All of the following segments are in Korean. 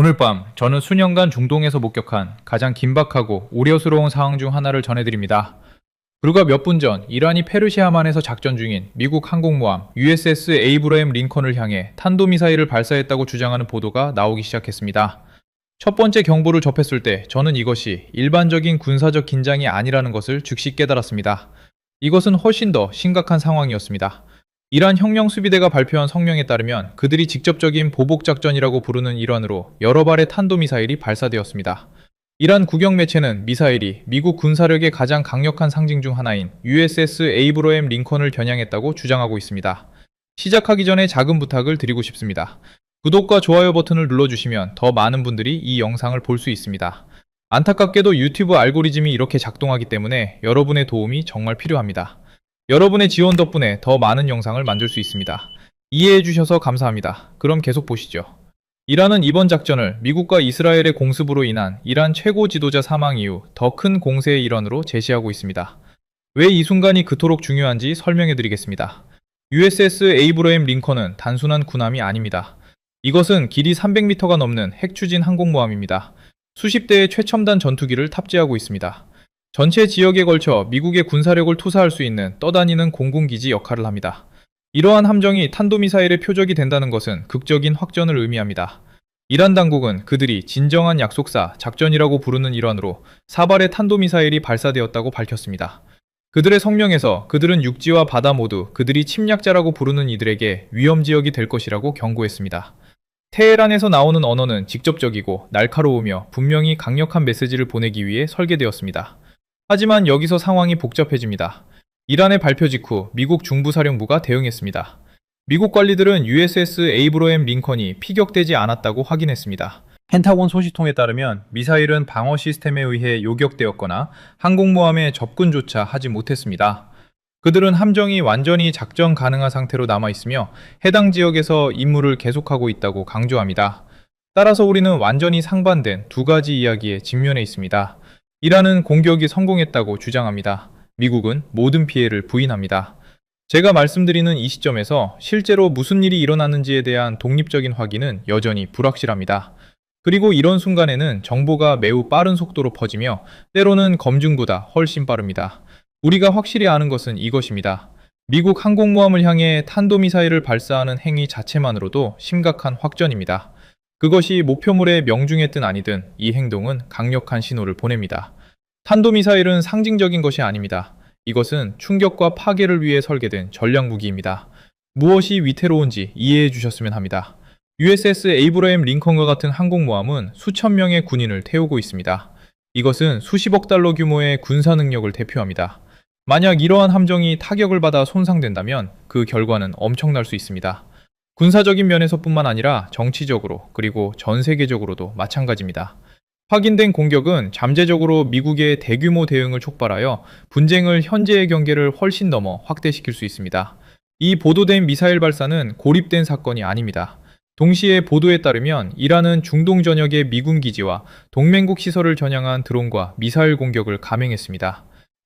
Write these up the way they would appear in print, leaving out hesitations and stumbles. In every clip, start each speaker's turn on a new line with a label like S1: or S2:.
S1: 오늘 밤 저는 수년간 중동에서 목격한 가장 긴박하고 우려스러운 상황 중 하나를 전해드립니다. 불과 몇 분 전 이란이 페르시아만에서 작전 중인 미국 항공모함 USS 에이브러햄 링컨을 향해 탄도미사일을 발사했다고 주장하는 보도가 나오기 시작했습니다. 첫 번째 경보를 접했을 때 저는 이것이 일반적인 군사적 긴장이 아니라는 것을 즉시 깨달았습니다. 이것은 훨씬 더 심각한 상황이었습니다. 이란 혁명수비대가 발표한 성명에 따르면 그들이 직접적인 보복작전이라고 부르는 일환으로 여러 발의 탄도미사일이 발사되었습니다. 이란 국영 매체는 미사일이 미국 군사력의 가장 강력한 상징 중 하나인 USS 에이브러햄 링컨을 겨냥했다고 주장하고 있습니다. 시작하기 전에 작은 부탁을 드리고 싶습니다. 구독과 좋아요 버튼을 눌러주시면 더 많은 분들이 이 영상을 볼 수 있습니다. 안타깝게도 유튜브 알고리즘이 이렇게 작동하기 때문에 여러분의 도움이 정말 필요합니다. 여러분의 지원 덕분에 더 많은 영상을 만들 수 있습니다. 이해해 주셔서 감사합니다. 그럼 계속 보시죠. 이란은 이번 작전을 미국과 이스라엘의 공습으로 인한 이란 최고 지도자 사망 이후 더 큰 공세의 일환으로 제시하고 있습니다. 왜 이 순간이 그토록 중요한지 설명해 드리겠습니다. USS 에이브러햄 링컨은 단순한 군함이 아닙니다. 이것은 길이 300m가 넘는 핵추진 항공모함입니다. 수십 대의 최첨단 전투기를 탑재하고 있습니다. 전체 지역에 걸쳐 미국의 군사력을 투사할 수 있는 떠다니는 공군기지 역할을 합니다. 이러한 함정이 탄도미사일의 표적이 된다는 것은 극적인 확전을 의미합니다. 이란 당국은 그들이 진정한 약속사 작전이라고 부르는 일환으로 4발의 탄도미사일이 발사되었다고 밝혔습니다. 그들의 성명에서 그들은 육지와 바다 모두 그들이 침략자라고 부르는 이들에게 위험지역이 될 것이라고 경고했습니다. 테헤란에서 나오는 언어는 직접적이고 날카로우며 분명히 강력한 메시지를 보내기 위해 설계되었습니다. 하지만 여기서 상황이 복잡해집니다. 이란의 발표 직후 미국 중부사령부가 대응했습니다. 미국 관리들은 USS 에이브러햄 링컨이 피격되지 않았다고 확인했습니다. 펜타곤 소식통에 따르면 미사일은 방어 시스템에 의해 요격되었거나 항공모함에 접근조차 하지 못했습니다. 그들은 함정이 완전히 작전 가능한 상태로 남아있으며 해당 지역에서 임무를 계속하고 있다고 강조합니다. 따라서 우리는 완전히 상반된 두 가지 이야기에 직면해 있습니다. 이란은 공격이 성공했다고 주장합니다. 미국은 모든 피해를 부인합니다. 제가 말씀드리는 이 시점에서 실제로 무슨 일이 일어났는지에 대한 독립적인 확인은 여전히 불확실합니다. 그리고 이런 순간에는 정보가 매우 빠른 속도로 퍼지며 때로는 검증보다 훨씬 빠릅니다. 우리가 확실히 아는 것은 이것입니다. 미국 항공모함을 향해 탄도미사일을 발사하는 행위 자체만으로도 심각한 확전입니다. 그것이 목표물에 명중했든 아니든 이 행동은 강력한 신호를 보냅니다. 탄도미사일은 상징적인 것이 아닙니다. 이것은 충격과 파괴를 위해 설계된 전략무기입니다. 무엇이 위태로운지 이해해 주셨으면 합니다. USS 에이브러햄 링컨과 같은 항공모함은 수천 명의 군인을 태우고 있습니다. 이것은 수십억 달러 규모의 군사 능력을 대표합니다. 만약 이러한 함정이 타격을 받아 손상된다면 그 결과는 엄청날 수 있습니다. 군사적인 면에서뿐만 아니라 정치적으로 그리고 전 세계적으로도 마찬가지입니다. 확인된 공격은 잠재적으로 미국의 대규모 대응을 촉발하여 분쟁을 현재의 경계를 훨씬 넘어 확대시킬 수 있습니다. 이 보도된 미사일 발사는 고립된 사건이 아닙니다. 동시에 보도에 따르면 이란은 중동 전역의 미군 기지와 동맹국 시설을 겨냥한 드론과 미사일 공격을 감행했습니다.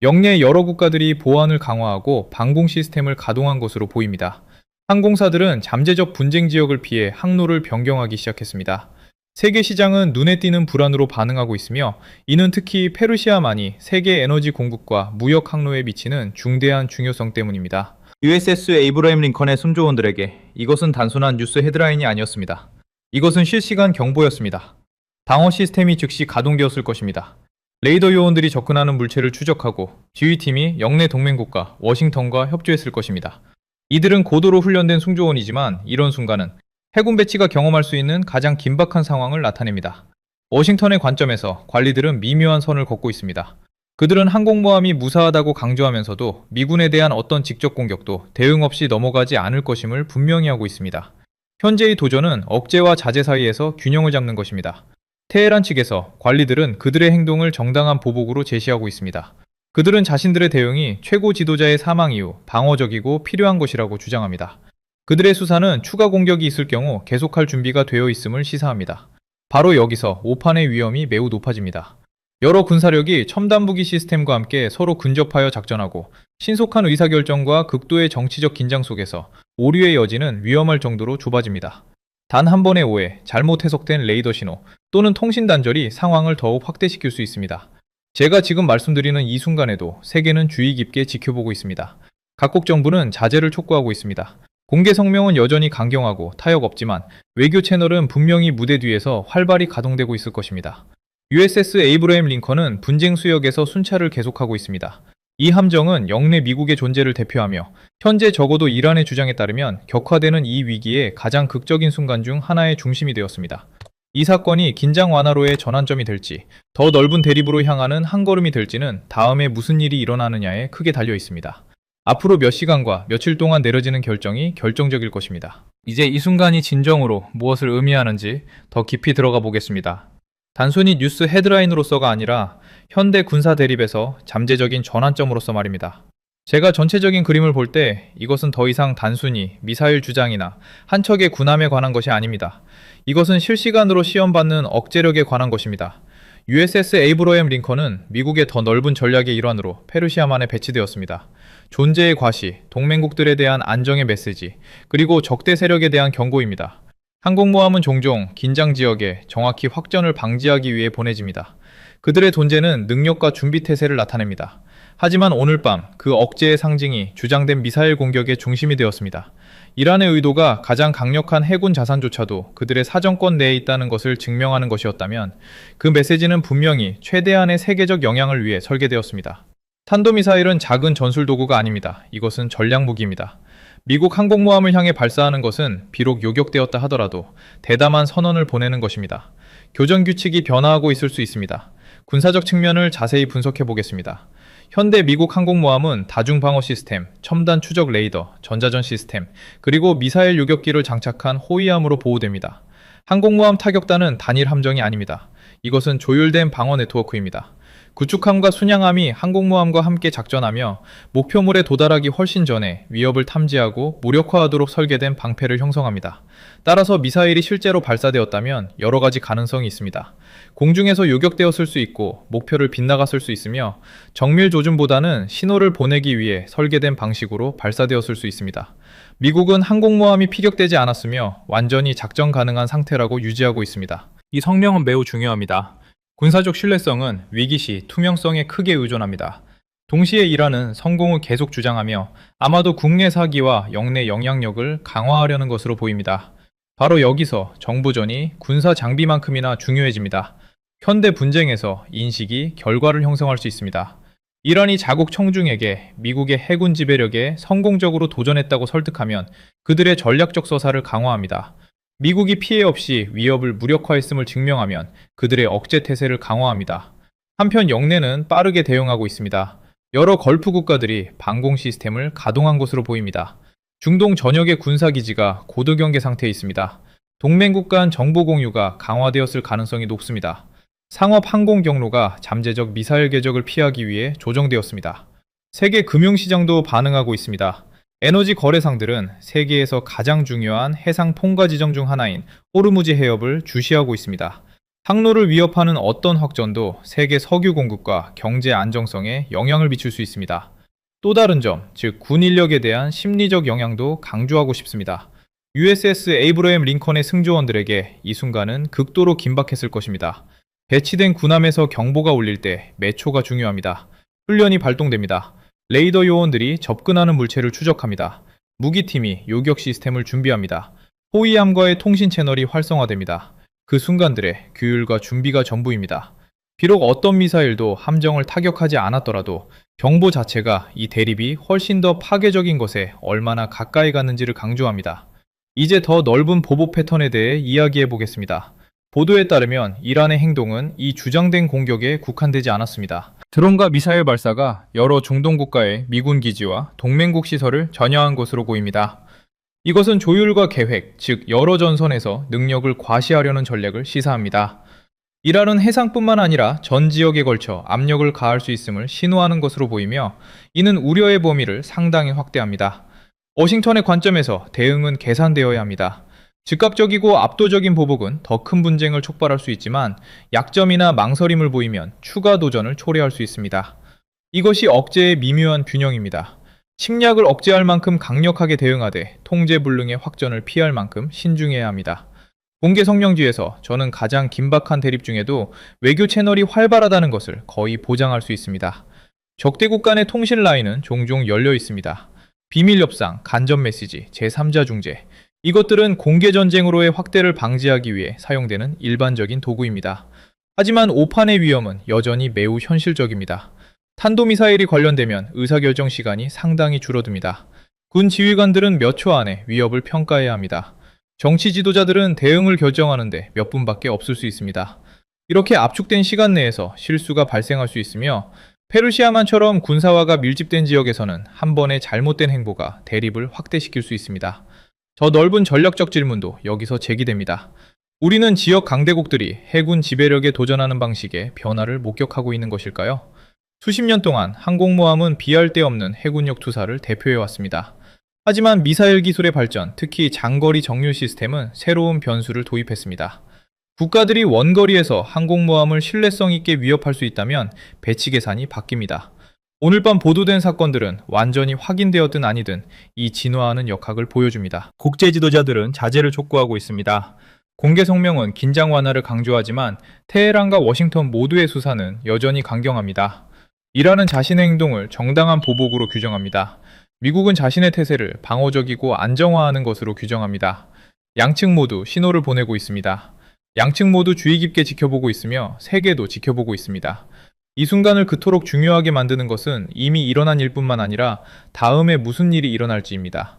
S1: 영내 여러 국가들이 보안을 강화하고 방공 시스템을 가동한 것으로 보입니다. 항공사들은 잠재적 분쟁 지역을 피해 항로를 변경하기 시작했습니다. 세계 시장은 눈에 띄는 불안으로 반응하고 있으며 이는 특히 페르시아만이 세계 에너지 공급과 무역 항로에 미치는 중대한 중요성 때문입니다. USS 에이브러햄 링컨의 승조원들에게 이것은 단순한 뉴스 헤드라인이 아니었습니다. 이것은 실시간 경보였습니다. 방어 시스템이 즉시 가동되었을 것입니다. 레이더 요원들이 접근하는 물체를 추적하고 지휘팀이 영내 동맹국가 워싱턴과 협조했을 것입니다. 이들은 고도로 훈련된 승조원이지만 이런 순간은 해군 배치가 경험할 수 있는 가장 긴박한 상황을 나타냅니다. 워싱턴의 관점에서 관리들은 미묘한 선을 걷고 있습니다. 그들은 항공모함이 무사하다고 강조하면서도 미군에 대한 어떤 직접 공격도 대응 없이 넘어가지 않을 것임을 분명히 하고 있습니다. 현재의 도전은 억제와 자제 사이에서 균형을 잡는 것입니다. 테헤란 측에서 관리들은 그들의 행동을 정당한 보복으로 제시하고 있습니다. 그들은 자신들의 대응이 최고 지도자의 사망 이후 방어적이고 필요한 것이라고 주장합니다. 그들의 수사는 추가 공격이 있을 경우 계속할 준비가 되어 있음을 시사합니다. 바로 여기서 오판의 위험이 매우 높아집니다. 여러 군사력이 첨단 무기 시스템과 함께 서로 근접하여 작전하고 신속한 의사결정과 극도의 정치적 긴장 속에서 오류의 여지는 위험할 정도로 좁아집니다. 단 한 번의 오해, 잘못 해석된 레이더 신호 또는 통신 단절이 상황을 더욱 확대시킬 수 있습니다. 제가 지금 말씀드리는 이 순간에도 세계는 주의 깊게 지켜보고 있습니다. 각국 정부는 자제를 촉구하고 있습니다. 공개 성명은 여전히 강경하고 타협 없지만 외교 채널은 분명히 무대 뒤에서 활발히 가동되고 있을 것입니다. USS 에이브러햄 링컨은 분쟁 수역에서 순찰을 계속하고 있습니다. 이 함정은 영내 미국의 존재를 대표하며 현재 적어도 이란의 주장에 따르면 격화되는 이 위기의 가장 극적인 순간 중 하나의 중심이 되었습니다. 이 사건이 긴장 완화로의 전환점이 될지, 더 넓은 대립으로 향하는 한 걸음이 될지는 다음에 무슨 일이 일어나느냐에 크게 달려 있습니다. 앞으로 몇 시간과 며칠 동안 내려지는 결정이 결정적일 것입니다. 이제 이 순간이 진정으로 무엇을 의미하는지 더 깊이 들어가 보겠습니다. 단순히 뉴스 헤드라인으로서가 아니라 현대 군사 대립에서 잠재적인 전환점으로서 말입니다. 제가 전체적인 그림을 볼 때 이것은 더 이상 단순히 미사일 주장이나 한 척의 군함에 관한 것이 아닙니다. 이것은 실시간으로 시험받는 억제력에 관한 것입니다. USS 에이브러햄 링컨은 미국의 더 넓은 전략의 일환으로 페르시아만에 배치되었습니다. 존재의 과시, 동맹국들에 대한 안정의 메시지, 그리고 적대 세력에 대한 경고입니다. 항공모함은 종종 긴장 지역에 정확히 확전을 방지하기 위해 보내집니다. 그들의 존재는 능력과 준비 태세를 나타냅니다. 하지만 오늘 밤 그 억제의 상징이 주장된 미사일 공격의 중심이 되었습니다. 이란의 의도가 가장 강력한 해군 자산조차도 그들의 사정권 내에 있다는 것을 증명하는 것이었다면 그 메시지는 분명히 최대한의 세계적 영향을 위해 설계되었습니다. 탄도미사일은 작은 전술 도구가 아닙니다. 이것은 전략 무기입니다. 미국 항공모함을 향해 발사하는 것은 비록 요격되었다 하더라도 대담한 선언을 보내는 것입니다. 교전 규칙이 변화하고 있을 수 있습니다. 군사적 측면을 자세히 분석해 보겠습니다. 현대 미국 항공모함은 다중방어 시스템, 첨단 추적 레이더, 전자전 시스템, 그리고 미사일 요격기를 장착한 호위함으로 보호됩니다. 항공모함 타격단은 단일 함정이 아닙니다. 이것은 조율된 방어 네트워크입니다. 구축함과 순양함이 항공모함과 함께 작전하며 목표물에 도달하기 훨씬 전에 위협을 탐지하고 무력화하도록 설계된 방패를 형성합니다. 따라서 미사일이 실제로 발사되었다면 여러 가지 가능성이 있습니다. 공중에서 요격되었을 수 있고 목표를 빗나갔을 수 있으며 정밀 조준보다는 신호를 보내기 위해 설계된 방식으로 발사되었을 수 있습니다. 미국은 항공모함이 피격되지 않았으며 완전히 작전 가능한 상태라고 유지하고 있습니다. 이 성명은 매우 중요합니다. 군사적 신뢰성은 위기 시 투명성에 크게 의존합니다. 동시에 이란은 성공을 계속 주장하며 아마도 국내 사기와 영내 영향력을 강화하려는 것으로 보입니다. 바로 여기서 정보전이 군사 장비만큼이나 중요해집니다. 현대 분쟁에서 인식이 결과를 형성할 수 있습니다. 이란이 자국 청중에게 미국의 해군 지배력에 성공적으로 도전했다고 설득하면 그들의 전략적 서사를 강화합니다. 미국이 피해 없이 위협을 무력화했음을 증명하면 그들의 억제 태세를 강화합니다. 한편 영내는 빠르게 대응하고 있습니다. 여러 걸프 국가들이 방공 시스템을 가동한 것으로 보입니다. 중동 전역의 군사기지가 고도 경계 상태에 있습니다. 동맹국 간 정보 공유가 강화되었을 가능성이 높습니다. 상업 항공 경로가 잠재적 미사일 궤적을 피하기 위해 조정되었습니다. 세계 금융시장도 반응하고 있습니다. 에너지 거래상들은 세계에서 가장 중요한 해상 통과 지점 중 하나인 호르무즈 해협을 주시하고 있습니다. 항로를 위협하는 어떤 확전도 세계 석유 공급과 경제 안정성에 영향을 미칠 수 있습니다. 또 다른 점, 즉 군 인력에 대한 심리적 영향도 강조하고 싶습니다. USS 에이브러햄 링컨의 승조원들에게 이 순간은 극도로 긴박했을 것입니다. 배치된 군함에서 경보가 울릴 때 몇 초가 중요합니다. 훈련이 발동됩니다. 레이더 요원들이 접근하는 물체를 추적합니다. 무기팀이 요격 시스템을 준비합니다. 호위함과의 통신 채널이 활성화됩니다. 그 순간들의 규율과 준비가 전부입니다. 비록 어떤 미사일도 함정을 타격하지 않았더라도 경보 자체가 이 대립이 훨씬 더 파괴적인 것에 얼마나 가까이 갔는지를 강조합니다. 이제 더 넓은 보복 패턴에 대해 이야기해 보겠습니다. 보도에 따르면 이란의 행동은 이 주장된 공격에 국한되지 않았습니다. 드론과 미사일 발사가 여러 중동 국가의 미군 기지와 동맹국 시설을 전혀한 것으로 보입니다. 이것은 조율과 계획, 즉 여러 전선에서 능력을 과시하려는 전략을 시사합니다. 이란은 해상뿐만 아니라 전 지역에 걸쳐 압력을 가할 수 있음을 신호하는 것으로 보이며 이는 우려의 범위를 상당히 확대합니다. 워싱턴의 관점에서 대응은 계산되어야 합니다. 즉각적이고 압도적인 보복은 더 큰 분쟁을 촉발할 수 있지만 약점이나 망설임을 보이면 추가 도전을 초래할 수 있습니다. 이것이 억제의 미묘한 균형입니다. 침략을 억제할 만큼 강력하게 대응하되 통제불능의 확전을 피할 만큼 신중해야 합니다. 공개 성명지에서 저는 가장 긴박한 대립 중에도 외교 채널이 활발하다는 것을 거의 보장할 수 있습니다. 적대국 간의 통신 라인은 종종 열려 있습니다. 비밀 협상, 간접 메시지, 제3자 중재. 이것들은 공개 전쟁으로의 확대를 방지하기 위해 사용되는 일반적인 도구입니다. 하지만 오판의 위험은 여전히 매우 현실적입니다. 탄도미사일이 관련되면 의사결정 시간이 상당히 줄어듭니다. 군 지휘관들은 몇 초 안에 위협을 평가해야 합니다. 정치 지도자들은 대응을 결정하는데 몇 분밖에 없을 수 있습니다. 이렇게 압축된 시간 내에서 실수가 발생할 수 있으며 페르시아만처럼 군사화가 밀집된 지역에서는 한 번의 잘못된 행보가 대립을 확대시킬 수 있습니다. 더 넓은 전략적 질문도 여기서 제기됩니다. 우리는 지역 강대국들이 해군 지배력에 도전하는 방식의 변화를 목격하고 있는 것일까요? 수십 년 동안 항공모함은 비할 데 없는 해군력 투사를 대표해왔습니다. 하지만 미사일 기술의 발전, 특히 장거리 정밀 시스템은 새로운 변수를 도입했습니다. 국가들이 원거리에서 항공모함을 신뢰성 있게 위협할 수 있다면 배치 계산이 바뀝니다. 오늘 밤 보도된 사건들은 완전히 확인되었든 아니든 이 진화하는 역학을 보여줍니다. 국제 지도자들은 자제를 촉구하고 있습니다. 공개 성명은 긴장 완화를 강조하지만 테헤란과 워싱턴 모두의 수사는 여전히 강경합니다. 이란은 자신의 행동을 정당한 보복으로 규정합니다. 미국은 자신의 태세를 방어적이고 안정화하는 것으로 규정합니다. 양측 모두 신호를 보내고 있습니다. 양측 모두 주의 깊게 지켜보고 있으며 세계도 지켜보고 있습니다. 이 순간을 그토록 중요하게 만드는 것은 이미 일어난 일뿐만 아니라 다음에 무슨 일이 일어날지입니다.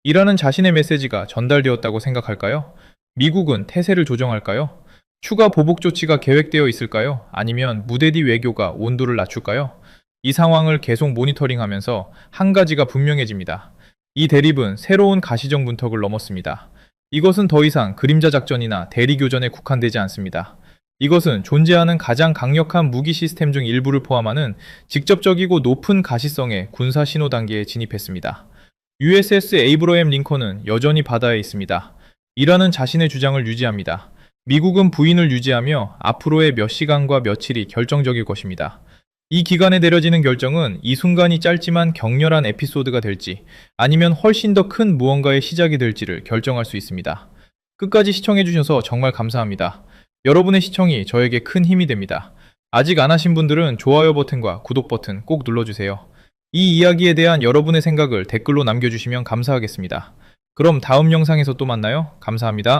S1: 이란은 자신의 메시지가 전달되었다고 생각할까요? 미국은 태세를 조정할까요? 추가 보복 조치가 계획되어 있을까요? 아니면 무대 뒤 외교가 온도를 낮출까요? 이 상황을 계속 모니터링하면서 한 가지가 분명해집니다. 이 대립은 새로운 가시적 문턱을 넘었습니다. 이것은 더 이상 그림자 작전이나 대리교전에 국한되지 않습니다. 이것은 존재하는 가장 강력한 무기 시스템 중 일부를 포함하는 직접적이고 높은 가시성의 군사 신호 단계에 진입했습니다. USS 에이브러햄 링컨은 여전히 바다에 있습니다. 이란은 자신의 주장을 유지합니다. 미국은 부인을 유지하며 앞으로의 몇 시간과 며칠이 결정적일 것입니다. 이 기간에 내려지는 결정은 이 순간이 짧지만 격렬한 에피소드가 될지 아니면 훨씬 더 큰 무언가의 시작이 될지를 결정할 수 있습니다. 끝까지 시청해주셔서 정말 감사합니다. 여러분의 시청이 저에게 큰 힘이 됩니다. 아직 안 하신 분들은 좋아요 버튼과 구독 버튼 꼭 눌러주세요. 이 이야기에 대한 여러분의 생각을 댓글로 남겨주시면 감사하겠습니다. 그럼 다음 영상에서 또 만나요. 감사합니다.